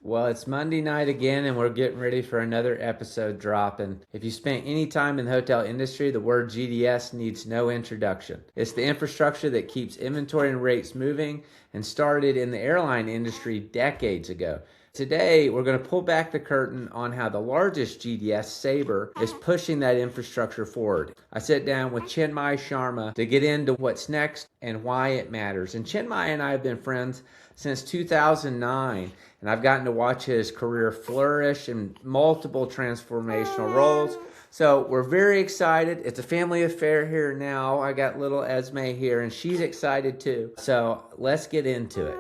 Well, it's Monday night again, and we're getting ready for another episode drop. And if you spent any time in the hotel industry, the word GDS needs no introduction. It's the infrastructure that keeps inventory and rates moving and started in the airline industry decades ago. Today, we're going to pull back the curtain on how the largest GDS, SABRE, is pushing that infrastructure forward. I sit down with Chinmai Sharma to get into what's next and why it matters. And Chinmai and I have been friends since 2009, and I've gotten to watch his career flourish in multiple transformational roles. So we're very excited. It's a family affair here now. I got little Esme here, and she's excited too. So let's get into it.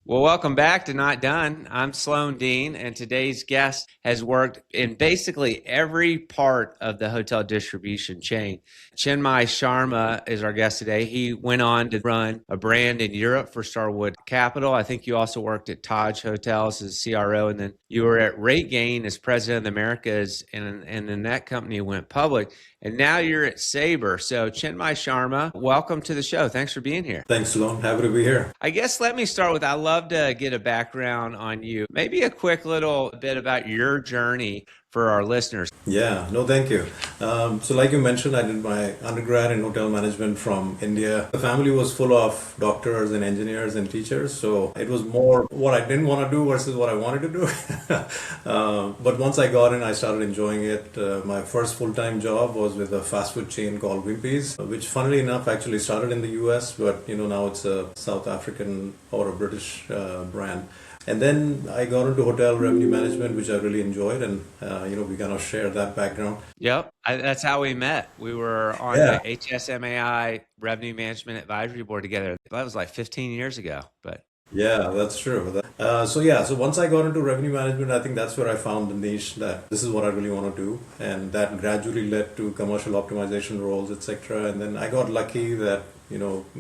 Well, welcome back to Not Done. I'm Sloan Dean, and today's guest has worked in basically every part of the hotel distribution chain. Chinmai Sharma is our guest today. He went on to run a brand in Europe for Starwood Capital. I think you also worked at Taj Hotels as CRO, and then you were at RateGain as president of the Americas, and then that company went public. And now you're at SABRE. So Chinmai Sharma, welcome to the show. Thanks for being here. Thanks, Sloan. Happy to be here. I guess let me start with, I love to get a background on you. Maybe a quick little bit about your journey for our listeners. Yeah, no, thank you. So like you mentioned, I did my undergrad in hotel management from India. The family was full of doctors and engineers and teachers. So it was more what I didn't want to do versus what I wanted to do. But once I got in, I started enjoying it. My first full-time job was with a fast food chain called Wimpy's, which funnily enough actually started in the US, but now it's a South African or a British brand. And then I got into hotel revenue management, which I really enjoyed, and we kind of share that background. Yep, that's how we met. We were on the HSMAI Revenue Management Advisory Board together. That was like 15 years ago, but yeah, that's true. So once I got into revenue management, I think that's where I found the niche that this is what I really want to do, and that gradually led to commercial optimization roles, etc. And then I got lucky that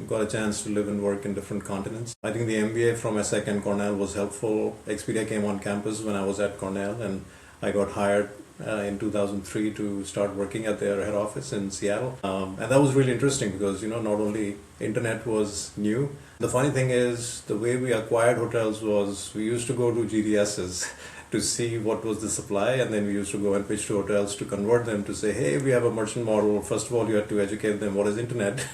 got a chance to live and work in different continents. I think the MBA from ESSEC and Cornell was helpful. Expedia came on campus when I was at Cornell, and I got hired in 2003 to start working at their head office in Seattle. And that was really interesting because, not only internet was new. The funny thing is, the way we acquired hotels was we used to go to GDSs to see what was the supply, and then we used to go and pitch to hotels to convert them to say, hey, we have a merchant model. First of all, you had to educate them what is internet.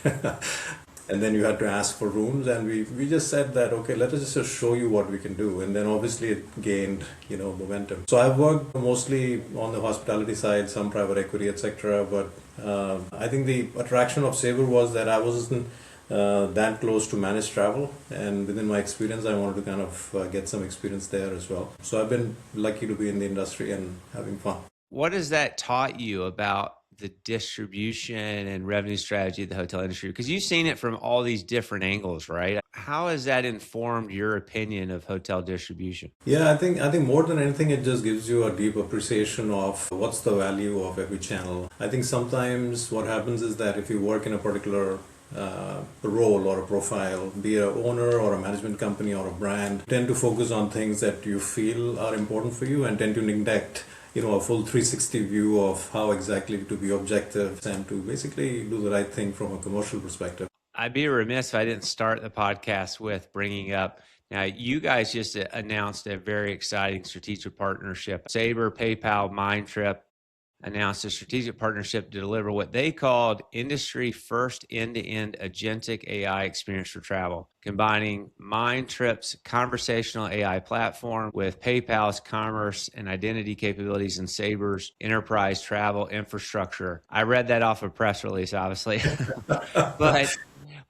And then you had to ask for rooms, and we just said that, okay, let us just show you what we can do. And then obviously it gained, momentum. So I've worked mostly on the hospitality side, some private equity, etc. But I think the attraction of SABRE was that I wasn't that close to managed travel, and within my experience I wanted to kind of get some experience there as well. So I've been lucky to be in the industry and having fun. What has that taught you about the distribution and revenue strategy of the hotel industry? Because you've seen it from all these different angles, right? How has that informed your opinion of hotel distribution? Yeah, I think more than anything, it just gives you a deep appreciation of what's the value of every channel. I think sometimes what happens is that if you work in a particular role or a profile, be an owner or a management company or a brand, tend to focus on things that you feel are important for you and tend to neglect a full 360 view of how exactly to be objective and to basically do the right thing from a commercial perspective. I'd be remiss if I didn't start the podcast with bringing up, now you guys just announced a very exciting strategic partnership. SABRE, PayPal, Mindtrip announced a strategic partnership to deliver what they called industry first end-to-end agentic AI experience for travel, combining Mindtrip's conversational AI platform with PayPal's commerce and identity capabilities and SABRE's enterprise travel infrastructure. I read that off a press release, obviously,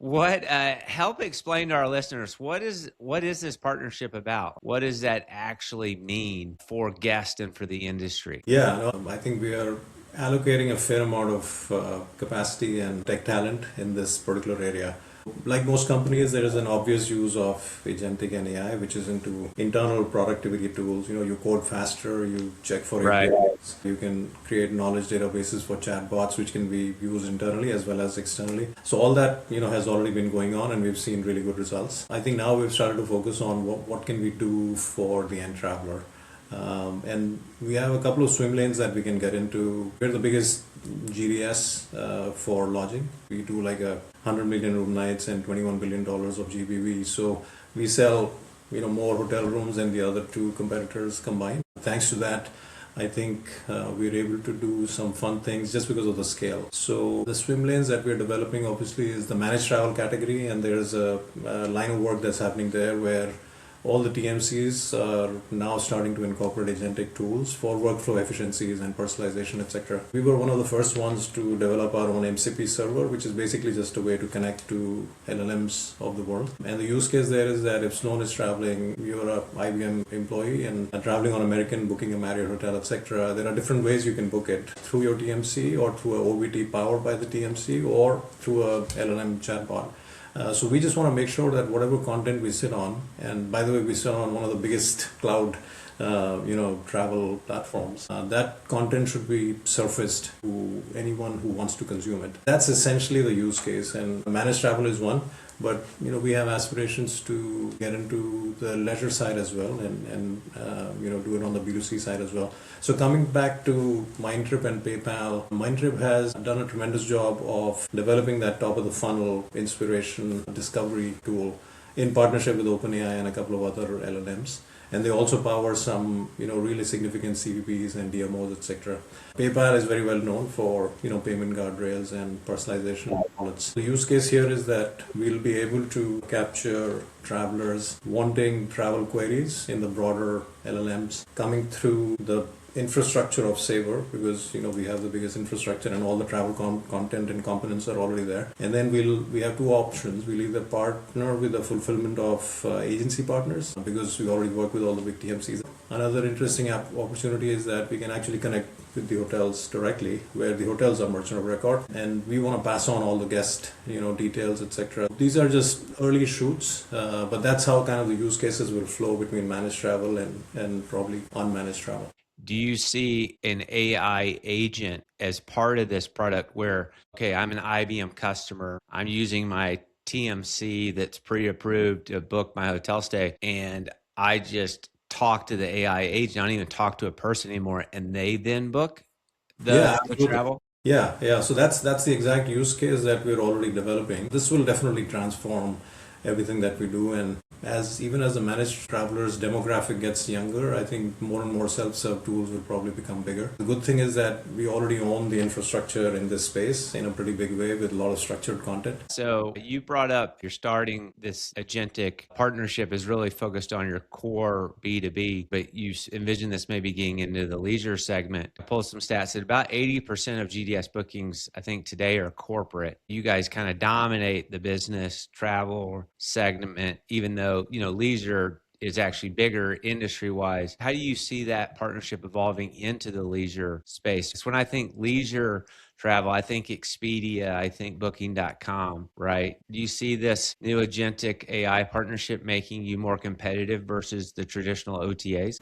but help explain to our listeners, what is this partnership about? What does that actually mean for guests and for the industry? Yeah, I think we are allocating a fair amount of capacity and tech talent in this particular area. Like most companies, there is an obvious use of Agentic and AI, which is into internal productivity tools. You code faster, you check for APIs, you can create knowledge databases for chatbots, which can be used internally as well as externally. So all that, has already been going on, and we've seen really good results. I think now we've started to focus on what can we do for the end traveler. And we have a couple of swim lanes that we can get into. We're the biggest GDS for lodging. We do like 100 million room nights and $21 billion of GBV. So we sell more hotel rooms than the other two competitors combined. Thanks to that, I think we're able to do some fun things just because of the scale. So the swim lanes that we're developing obviously is the managed travel category, and there's a line of work that's happening there where all the TMCs are now starting to incorporate agentic tools for workflow efficiencies and personalization, etc. We were one of the first ones to develop our own MCP server, which is basically just a way to connect to LLMs of the world. And the use case there is that if Sloan is traveling, you're a IBM employee and traveling on American, booking a Marriott hotel, etc., there are different ways you can book it through your TMC or through a OVT powered by the TMC or through a LLM chatbot. So we just want to make sure that whatever content we sit on, and by the way, we sit on one of the biggest cloud, travel platforms, that content should be surfaced to anyone who wants to consume it. That's essentially the use case, and managed travel is one. But we have aspirations to get into the leisure side as well, and do it on the B2C side as well. So coming back to Mindtrip and PayPal, Mindtrip has done a tremendous job of developing that top of the funnel inspiration discovery tool in partnership with OpenAI and a couple of other LLMs. And they also power some, really significant CVPs and DMOs, etc. PayPal is very well known for, payment guardrails and personalization wallets. The use case here is that we'll be able to capture travelers wanting travel queries in the broader LLMs coming through the infrastructure of SVP, because we have the biggest infrastructure and all the travel content and components are already there. And then we have two options. We'll either partner with the fulfillment of agency partners, because we already work with all the big TMCs. Another interesting opportunity is that we can actually connect with the hotels directly, where the hotels are merchant of record, and we want to pass on all the guest details, etc. These are just early shoots, but that's how kind of the use cases will flow between managed travel and probably unmanaged travel. Do you see an AI agent as part of this product where, okay, I'm an IBM customer, I'm using my TMC that's pre-approved to book my hotel stay, and I just talk to the AI agent, I don't even talk to a person anymore, and they then book the travel? Yeah. So that's the exact use case that we're already developing. This will definitely transform everything that we do, and even as the managed travelers demographic gets younger, I think more and more self-serve tools will probably become bigger. The good thing is that we already own the infrastructure in this space in a pretty big way with a lot of structured content. So you brought up you're starting this agentic partnership is really focused on your core B2B, but you envision this maybe getting into the leisure segment. I pulled some stats that about 80% of GDS bookings, I think today, are corporate. You guys kind of dominate the business travel segment, even though leisure is actually bigger industry wise. How do you see that partnership evolving into the leisure space? Because when I think leisure travel, I think Expedia, I think Booking.com, right? Do you see this new agentic AI partnership making you more competitive versus the traditional OTAs?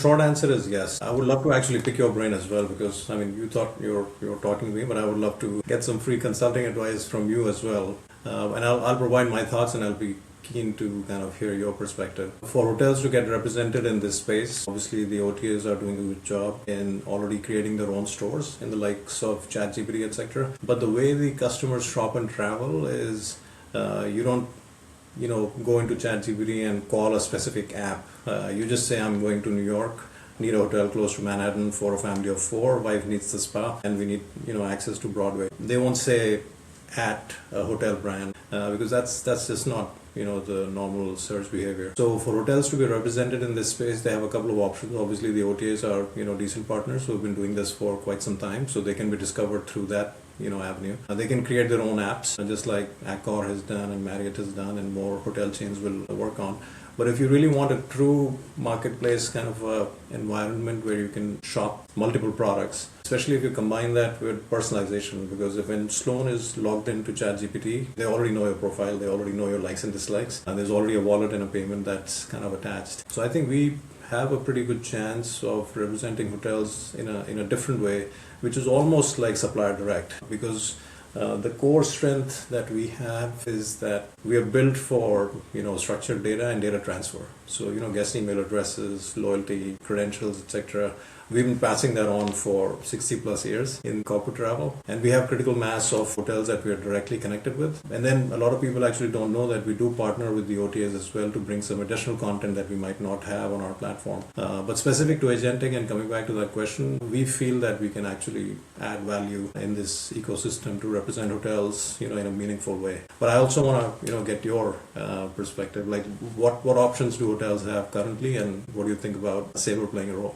Short answer is yes. I would love to actually pick your brain as well, because you thought you're talking to me, but I would love to get some free consulting advice from you as well. And I'll provide my thoughts, and I'll be keen to kind of hear your perspective. For hotels to get represented in this space, obviously the OTAs are doing a good job in already creating their own stores in the likes of ChatGPT, etc. But the way the customers shop and travel is you don't go into ChatGPT and call a specific app. You just say, I'm going to New York, need a hotel close to Manhattan for a family of 4, wife needs the spa, and we need access to Broadway. They won't say at a hotel brand because that's just not the normal search behavior. So for hotels to be represented in this space, they have a couple of options. Obviously the OTAs are decent partners who have been doing this for quite some time, so they can be discovered through that avenue. They can create their own apps, just like Accor has done and Marriott has done, and more hotel chains will work on. But if you really want a true marketplace kind of environment where you can shop multiple products, especially if you combine that with personalization, because if when Sloan is logged into ChatGPT, they already know your profile, they already know your likes and dislikes, and there's already a wallet and a payment that's kind of attached. So I think we have a pretty good chance of representing hotels in a different way, which is almost like supplier direct, because the core strength that we have is that we are built for structured data and data transfer. So guest email addresses, loyalty, credentials, etc., We've been passing that on for 60 plus years in corporate travel, and we have critical mass of hotels that we are directly connected with. And then a lot of people actually don't know that we do partner with the OTAs as well to bring some additional content that we might not have on our platform. But specific to Agentic, and coming back to that question, we feel that we can actually add value in this ecosystem to represent hotels, in a meaningful way. But I also want to, get your perspective. Like, what options do hotels have currently, and what do you think about Sabre playing a role?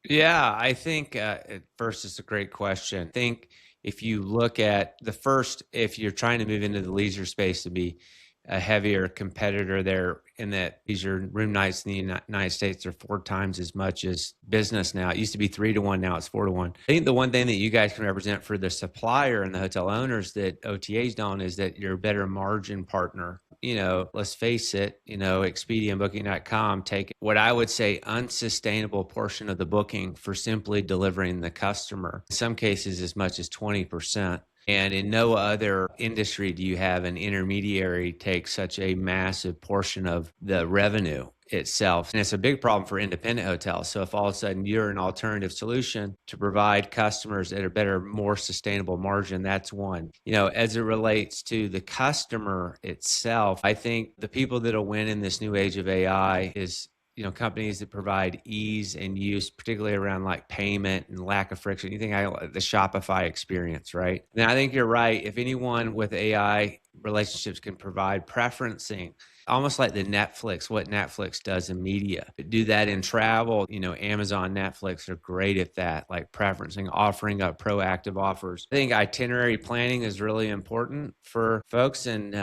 Yeah, I think at first it's a great question. I think if you look at the first, if you're trying to move into the leisure space to be a heavier competitor there, in that leisure room nights in the United States are 4 times as much as business now. It used to be 3 to 1, now it's 4 to 1. I think the one thing that you guys can represent for the supplier and the hotel owners that OTAs don't is that you're a better margin partner. Let's face it, Expedia and Booking.com take what I would say unsustainable portion of the booking for simply delivering the customer. In some cases, as much as 20%. And in no other industry do you have an intermediary take such a massive portion of the revenue itself. And it's a big problem for independent hotels. So if all of a sudden you're an alternative solution to provide customers at a better, more sustainable margin, that's one. As it relates to the customer itself, I think the people that'll win in this new age of AI is companies that provide ease and use, particularly around like payment and lack of friction. You think the Shopify experience, right? And I think you're right. If anyone with AI relationships can provide preferencing, almost like the Netflix, what Netflix does in media, do that in travel. Amazon, Netflix are great at that, like preferencing, offering up proactive offers. I think itinerary planning is really important for folks, and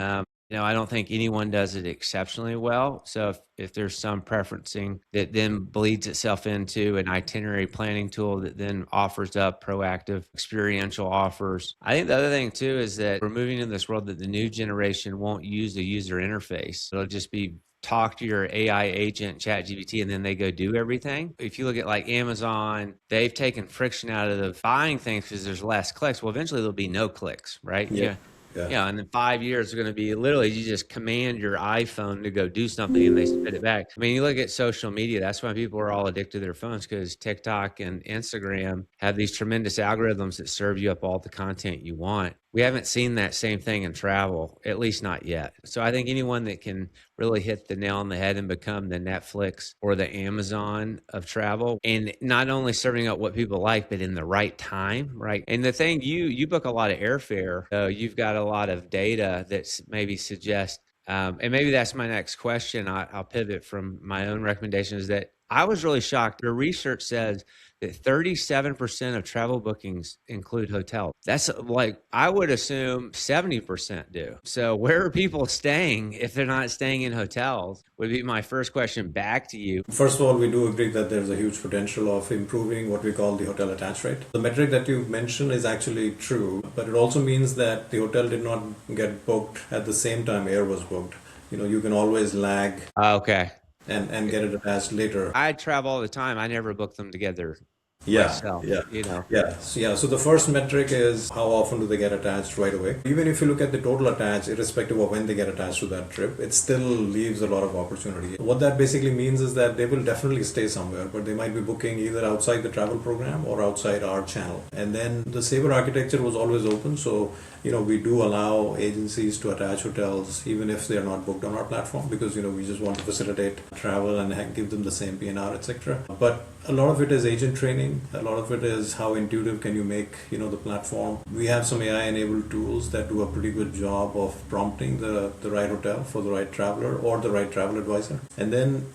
I don't think anyone does it exceptionally well. So if there's some preferencing that then bleeds itself into an itinerary planning tool that then offers up proactive experiential offers. I think the other thing too is that we're moving into this world that the new generation won't use the user interface. It'll just be talk to your AI agent, ChatGPT, and then they go do everything. If you look at like Amazon, they've taken friction out of the buying things because there's less clicks. Well, eventually there'll be no clicks, right? Yeah. And in 5 years, it's going to be literally you just command your iPhone to go do something and they spit it back. I mean, you look at social media, that's why people are all addicted to their phones, because TikTok and Instagram have these tremendous algorithms that serve you up all the content you want. We haven't seen that same thing in travel, at least not yet. So I think anyone that can really hit the nail on the head and become the Netflix or the Amazon of travel, and not only serving up what people like, but in the right time, right? And the thing, you book a lot of airfare, so you've got a lot of data that maybe suggests, and maybe that's my next question. I'll pivot from my own recommendations. That I was really shocked. The research says that 37% of travel bookings include hotels. That's like, I would assume 70% do. So where are people staying if they're not staying in hotels would be my first question back to you. First of all, we do agree that there's a huge potential of improving what we call the hotel attach rate. The metric that you mentioned is actually true, but it also means that the hotel did not get booked at the same time air was booked. You can always lag Okay. and get it attached later. I travel all the time. I never book them together. Yeah, myself, So the first metric is how often do they get attached right away. Even if you look at the total attach, irrespective of when they get attached to that trip, it still leaves a lot of opportunity. What that basically means is that they will definitely stay somewhere, but they might be booking either outside the travel program or outside our channel. And then the Sabre architecture was always open, so we do allow agencies to attach hotels even if they're not booked on our platform, because we just want to facilitate travel and give them the same PNR, etc. But a lot of it is agent training. A lot of it is how intuitive can you make the platform. We have some AI enabled tools that do a pretty good job of prompting the right hotel for the right traveler or the right travel advisor. And then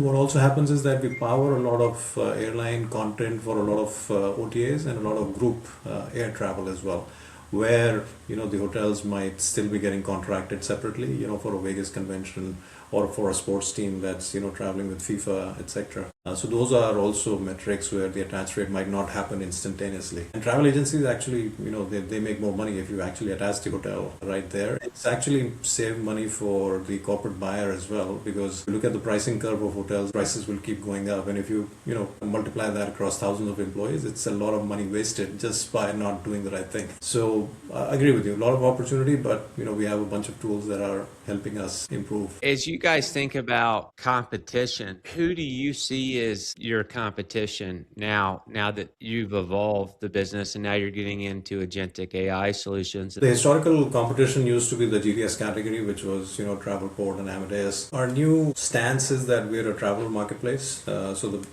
what also happens is that we power a lot of airline content for a lot of OTAs and a lot of group air travel as well, where the hotels might still be getting contracted separately, for a Vegas convention or for a sports team that's traveling with FIFA, etc. So those are also metrics where the attach rate might not happen instantaneously. And travel agencies actually, they make more money if you actually attach the hotel right there. It's actually save money for the corporate buyer as well, because if you look at the pricing curve of hotels, prices will keep going up. And if you multiply that across thousands of employees, it's a lot of money wasted just by not doing the right thing. So I agree with you, a lot of opportunity, but we have a bunch of tools that are helping us improve. As you guys think about competition, who do you see see is your competition now that you've evolved the business and now you're getting into agentic AI solutions? The historical competition used to be the GDS category, which was, Travelport and Amadeus. Our new stance is that we're a travel marketplace. So the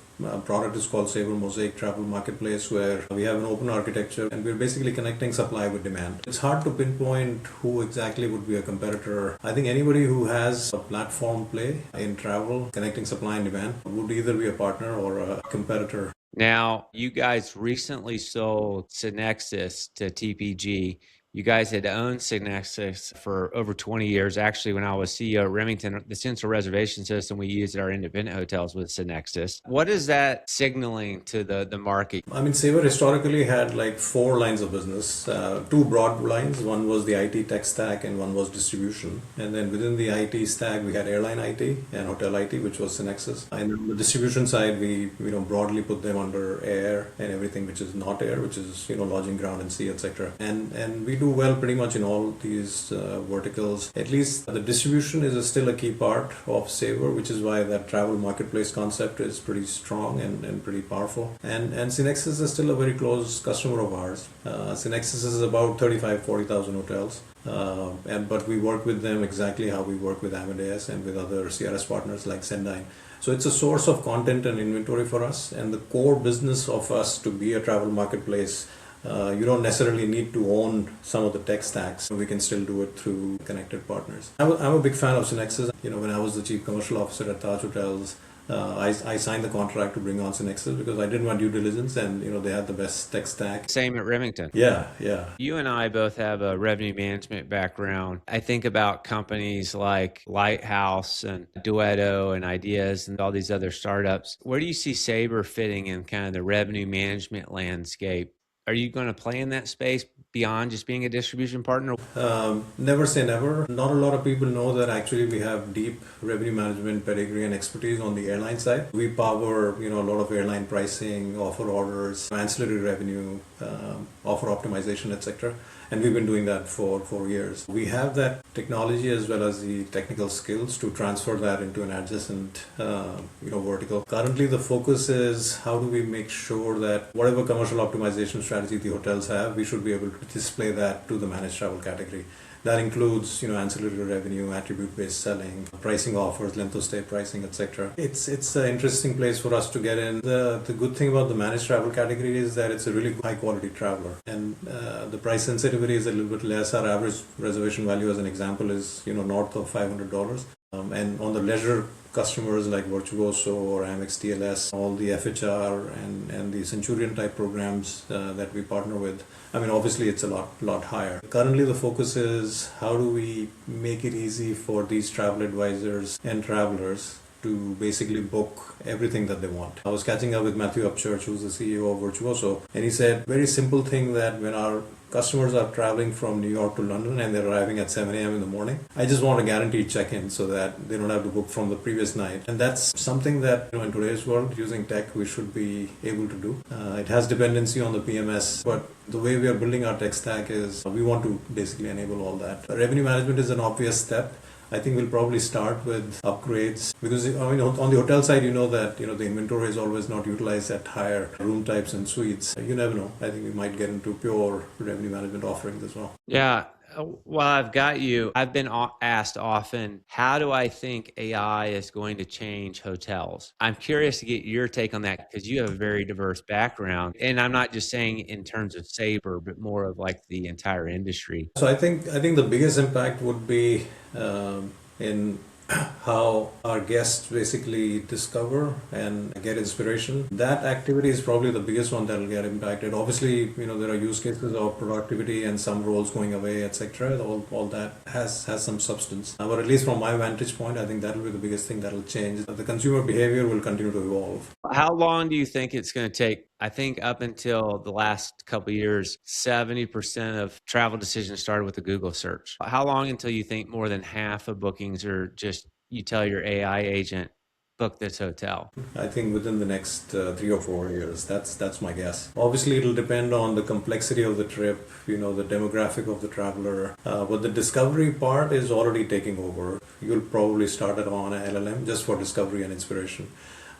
product is called SVP Mosaic Travel Marketplace, where we have an open architecture and we're basically connecting supply with demand. It's hard to pinpoint who exactly would be a competitor. I think anybody who has a platform play in travel, connecting supply and demand, would either be a partner or a competitor. Now, you guys recently sold Synexis to TPG. You guys had owned Synexis for over 20 years. Actually, when I was CEO at Remington, the central reservation system we used at our independent hotels was Synexis. What is that signaling to the market? I mean, Sabre historically had like 4 lines of business, 2 broad lines. One was the IT tech stack and one was distribution. And then within the IT stack, we had airline IT and hotel IT, which was Synexis. And on the distribution side, we broadly put them under air and everything which is not air, which is lodging, ground and sea, etc. And we do well pretty much in all these verticals. At least the distribution is still a key part of Sabre, which is why that travel marketplace concept is pretty strong and pretty powerful. And Synexis is still a very close customer of ours. Synexis is about 40,000 hotels. But we work with them exactly how we work with Amadeus and with other CRS partners like Sendine. So it's a source of content and inventory for us, and the core business of us to be a travel marketplace. You don't necessarily need to own some of the tech stacks. We can still do it through connected partners. I'm a big fan of Synexis. When I was the chief commercial officer at Taj Hotels, I signed the contract to bring on Synexis because I did my due diligence, and they had the best tech stack. Same at Remington. Yeah. You and I both have a revenue management background. I think about companies like Lighthouse and Duetto and Ideas and all these other startups. Where do you see Sabre fitting in kind of the revenue management landscape? Are you going to play in that space beyond just being a distribution partner? Never say never. Not a lot of people know that actually we have deep revenue management pedigree and expertise on the airline side. We power, a lot of airline pricing, offer orders, ancillary revenue, offer optimization, etc. And we've been doing that for 4 years. We have that technology as well as the technical skills to transfer that into an adjacent, vertical. Currently, the focus is how do we make sure that whatever commercial optimization strategy the hotels have, we should be able to display that to the managed travel category. That includes, ancillary revenue, attribute-based selling, pricing offers, length of stay pricing, etc. It's an interesting place for us to get in. The good thing about the managed travel category is that it's a really high-quality traveler, and the price sensitivity is a little bit less. Our average reservation value, as an example, is north of $500. And on the leisure customers like Virtuoso or Amex TLS, all the FHR and the Centurion type programs that we partner with, I mean, obviously it's a lot higher. Currently the focus is how do we make it easy for these travel advisors and travelers to basically book everything that they want. I was catching up with Matthew Upchurch, who's the CEO of Virtuoso, and he said, very simple thing that when our customers are traveling from New York to London and they're arriving at 7 a.m. in the morning, I just want a guaranteed check-in so that they don't have to book from the previous night. And that's something that, in today's world, using tech, we should be able to do. It has dependency on the PMS, but the way we are building our tech stack is we want to basically enable all that. Revenue management is an obvious step. I think we'll probably start with upgrades because on the hotel side, that the inventory is always not utilized at higher room types and suites. You never know. I think we might get into pure revenue management offerings as well. Yeah. Well, I've got you. I've been asked often, how do I think AI is going to change hotels? I'm curious to get your take on that because you have a very diverse background. And I'm not just saying in terms of Sabre, but more of like the entire industry. So I think the biggest impact would be in how our guests basically discover and get inspiration. That activity is probably the biggest one that will get impacted. Obviously, there are use cases of productivity and some roles going away, etc. All that has some substance. But at least from my vantage point, I think that will be the biggest thing that will change. The consumer behavior will continue to evolve. How long do you think it's going to take? I think up until the last couple of years, 70% of travel decisions started with a Google search. How long until you think more than half of bookings are just you tell your AI agent, book this hotel? I think within the next 3 or 4 years. That's my guess. Obviously, it'll depend on the complexity of the trip, the demographic of the traveler. But the discovery part is already taking over. You'll probably start it on an LLM just for discovery and inspiration.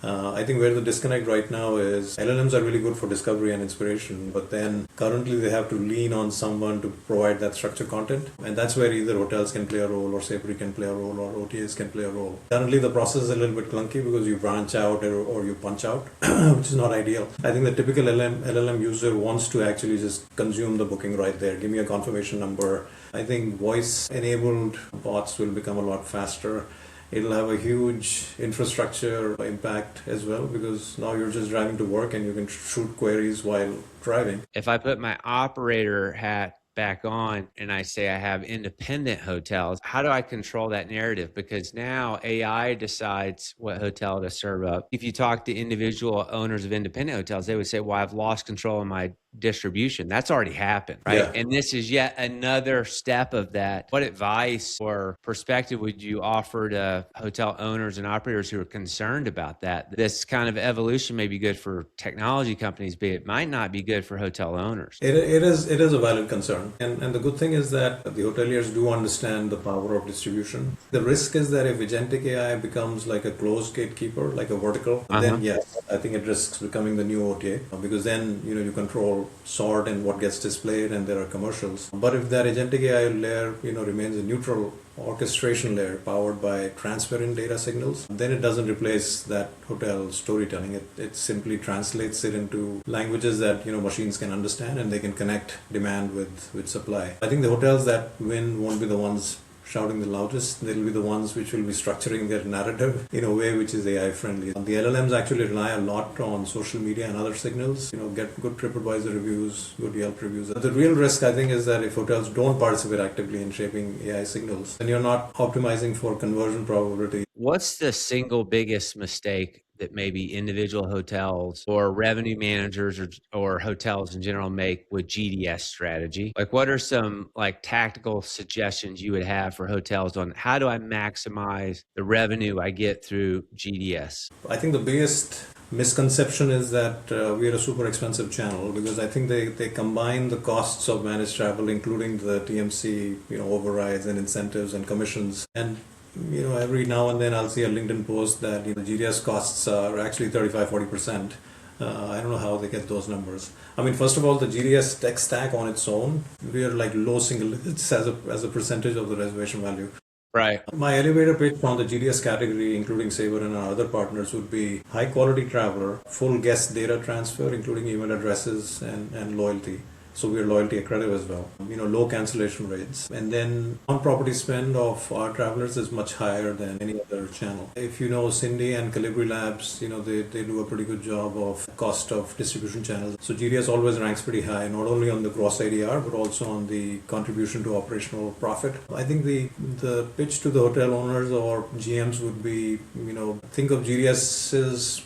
I think where the disconnect right now is LLMs are really good for discovery and inspiration, but then currently they have to lean on someone to provide that structured content. And that's where either hotels can play a role, or SVP can play a role, or OTAs can play a role. Currently the process is a little bit clunky because you branch out or you punch out, which is not ideal. I think the typical LLM user wants to actually just consume the booking right there. Give me a confirmation number. I think voice enabled bots will become a lot faster. It'll have a huge infrastructure impact as well, because now you're just driving to work and you can shoot queries while driving. If I put my operator hat back on and I say I have independent hotels, how do I control that narrative? Because now AI decides what hotel to serve up. If you talk to individual owners of independent hotels, they would say, well, I've lost control of my distribution. That's already happened, right? Yeah. And this is yet another step of that. What advice or perspective would you offer to hotel owners and operators who are concerned about that? This kind of evolution may be good for technology companies, but it might not be good for hotel owners. It is a valid concern. And the good thing is that the hoteliers do understand the power of distribution. The risk is that if agentic AI becomes like a closed gatekeeper, like a vertical, then yes, I think it risks becoming the new OTA, because then you control sort and what gets displayed, and there are commercials. But if that agentic AI layer remains a neutral orchestration layer powered by transparent data signals, then it doesn't replace that hotel storytelling. It simply translates it into languages that machines can understand, and they can connect demand with supply. I think the hotels that win won't be the ones shouting the loudest. They'll be the ones which will be structuring their narrative in a way which is AI friendly. The LLMs actually rely a lot on social media and other signals, get good TripAdvisor reviews, good Yelp reviews. The real risk, I think, is that if hotels don't participate actively in shaping AI signals, then you're not optimizing for conversion probability. What's the single biggest mistake that maybe individual hotels or revenue managers or hotels in general make with GDS strategy? Like, what are some tactical suggestions you would have for hotels on how do I maximize the revenue I get through GDS? I think the biggest misconception is that we are a super expensive channel, because I think they combine the costs of managed travel, including the TMC, overrides and incentives and commissions. And every now and then I'll see a LinkedIn post that GDS costs are actually 35-40%. I don't know how they get those numbers. I mean, first of all, the GDS tech stack on its own, we are like low single digits as a percentage of the reservation value. Right. My elevator pitch on the GDS category, including Sabre and our other partners, would be high quality traveler, full guest data transfer, including email addresses and loyalty. So we're loyalty accredited as well. Low cancellation rates. And then on-property spend of our travelers is much higher than any other channel. If you know Cindy and Calibri Labs, they do a pretty good job of cost of distribution channels. So GDS always ranks pretty high, not only on the gross IDR, but also on the contribution to operational profit. I think the pitch to the hotel owners or GMs would be, think of GDSs,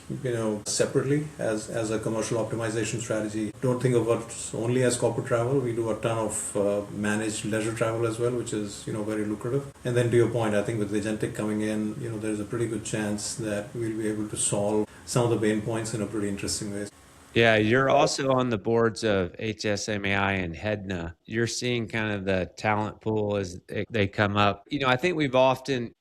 separately as a commercial optimization strategy. Don't think of it only as corporate travel. We do a ton of managed leisure travel as well, which is very lucrative. And then to your point, I think with Agentic coming in, there's a pretty good chance that we'll be able to solve some of the pain points in a pretty interesting way. Yeah, you're also on the boards of HSMAI and HEDNA. You're seeing kind of the talent pool as they come up. I think we've often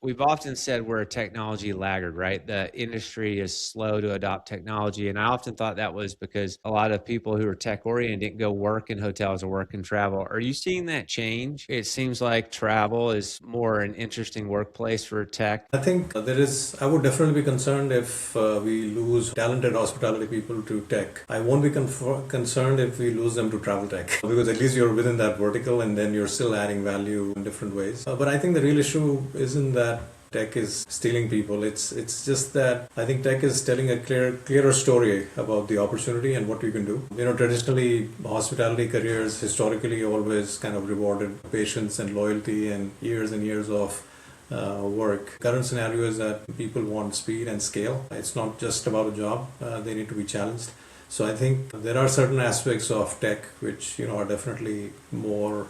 said we're a technology laggard, right? The industry is slow to adopt technology, and I often thought that was because a lot of people who are tech oriented didn't go work in hotels or work in travel. Are you seeing that change? It seems like travel is more an interesting workplace for tech. I think I would definitely be concerned if we lose talented hospitality people to tech. I won't be concerned if we lose them to travel tech, because at least you're within that vertical and then you're still adding value in different ways. But I think the real issue isn't that tech is stealing people. It's just that I think tech is telling a clearer story about the opportunity and what you can do. Traditionally, hospitality careers historically always kind of rewarded patience and loyalty and years of work. Current scenario is that people want speed and scale. It's not just about a job. They need to be challenged. So I think there are certain aspects of tech which are definitely more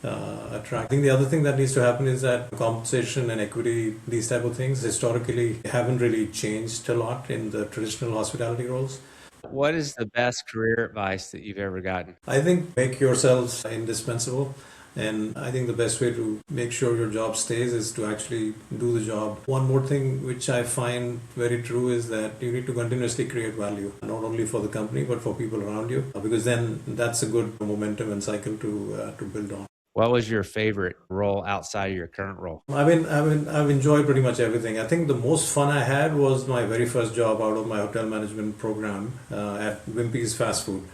attractive. I think the other thing that needs to happen is that compensation and equity, these type of things, historically haven't really changed a lot in the traditional hospitality roles. What is the best career advice that you've ever gotten? I think make yourselves indispensable. And I think the best way to make sure your job stays is to actually do the job. One more thing which I find very true is that you need to continuously create value, not only for the company but for people around you, because then that's a good momentum and cycle to build on. What was your favorite role outside of your current role? I've enjoyed pretty much everything. I think the most fun I had was my very first job out of my hotel management program at Wimpy's Fast Food.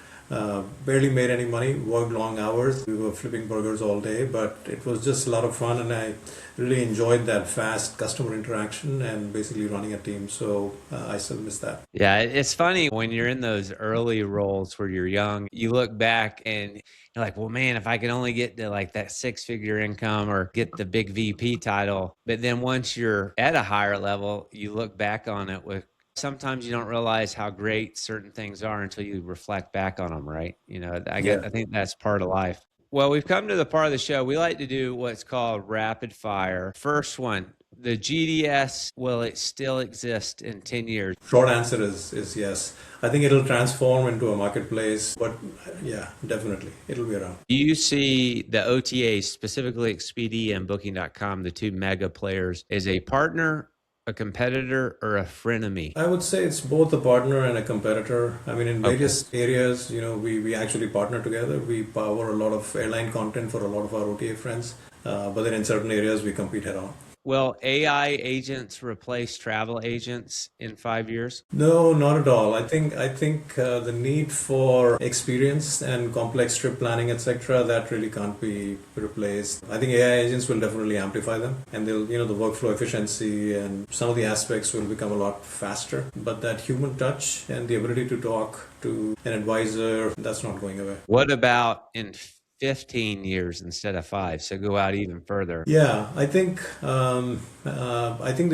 Barely made any money, worked long hours. We were flipping burgers all day, but it was just a lot of fun, and I really enjoyed that fast customer interaction and basically running a team. So I still miss that. Yeah, it's funny when you're in those early roles where you're young, you look back and you're like, well, man, if I could only get to like that 6-figure income or get the big VP title. But then once you're at a higher level, you look back on it with sometimes you don't realize how great certain things are until you reflect back on them, right? I think that's part of life. Well, we've come to the part of the show we like to do what's called rapid fire. First one, the GDS, will it still exist in 10 years? Short answer is yes. I think it'll transform into a marketplace, but yeah, definitely it'll be around. Do you see the OTAs, specifically Expedia and Booking.com, the two mega players, as a partner, a competitor, or a frenemy? I would say it's both a partner and a competitor. I mean, in various areas, we actually partner together. We power a lot of airline content for a lot of our OTA friends, but then in certain areas we compete head on. Will AI agents replace travel agents in 5 years? No, not at all. I think the need for experience and complex trip planning, etc., that really can't be replaced. I think AI agents will definitely amplify them, and they'll, the workflow efficiency and some of the aspects will become a lot faster. But that human touch and the ability to talk to an advisor, that's not going away. What about in 15 years instead of 5? So go out even further. Yeah, I think the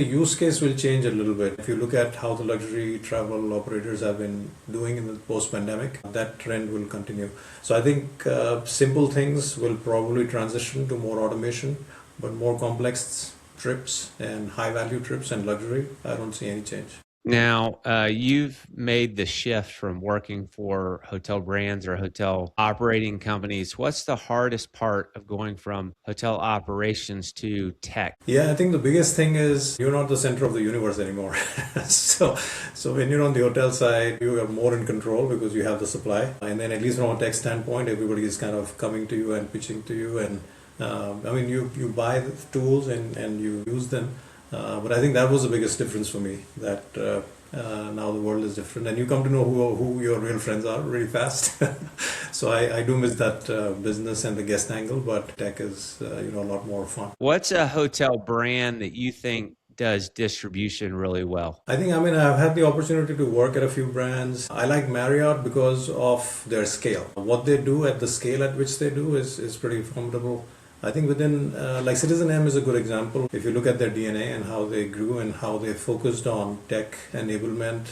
use case will change a little bit. If you look at how the luxury travel operators have been doing in the post-pandemic, that trend will continue. So I think simple things will probably transition to more automation, but more complex trips and high-value trips and luxury, I don't see any change. Now, you've made the shift from working for hotel brands or hotel operating companies. What's the hardest part of going from hotel operations to tech? Yeah, I think the biggest thing is you're not the center of the universe anymore. So when you're on the hotel side, you are more in control because you have the supply. And then at least from a tech standpoint, everybody is kind of coming to you and pitching to you. And you buy the tools and you use them. But I think that was the biggest difference for me, that now the world is different and you come to know who your real friends are really fast. So I do miss that business and the guest angle, but tech is a lot more fun. What's a hotel brand that you think does distribution really well? I've had the opportunity to work at a few brands. I like Marriott because of their scale. What they do at the scale at which they do is pretty formidable. I think within, like Citizen M is a good example. If you look at their DNA and how they grew and how they focused on tech enablement,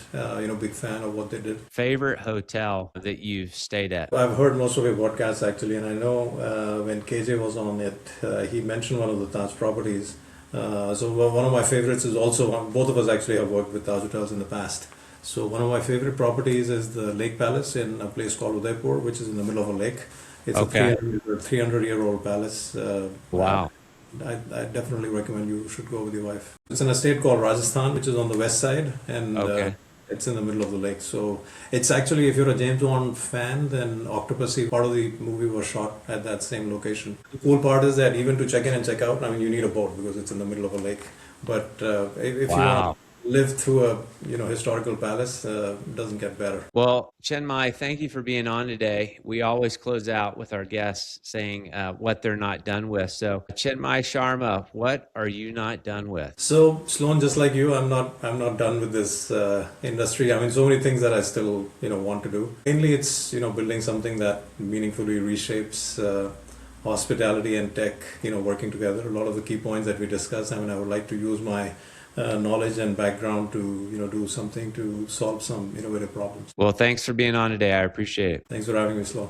big fan of what they did. Favorite hotel that you've stayed at? I've heard most of your podcasts actually, and I know when KJ was on it, he mentioned one of the Taj properties. So one of my favorites is also, both of us actually have worked with Taj hotels in the past. So one of my favorite properties is the Lake Palace in a place called Udaipur, which is in the middle of a lake. It's a 300-year-old palace. Wow. I definitely recommend you should go with your wife. It's in a state called Rajasthan, which is on the west side, and it's in the middle of the lake. So it's actually, if you're a James Bond fan, then Octopussy, part of the movie was shot at that same location. The cool part is that even to check in and check out, you need a boat because it's in the middle of a lake. But if you want to live through a historical palace, doesn't get better. Well, Chinmai, thank you for being on today. We always close out with our guests saying what they're not done with. So Chinmai Sharma, what are you not done with? So Sloan, just like you, I'm not done with this industry. So many things that I still want to do. Mainly it's building something that meaningfully reshapes hospitality and tech, working together. A lot of the key points that we discussed, I would like to use my knowledge and background to do something to solve some innovative problems. Well, thanks for being on today. I appreciate it. Thanks for having me, Sloan.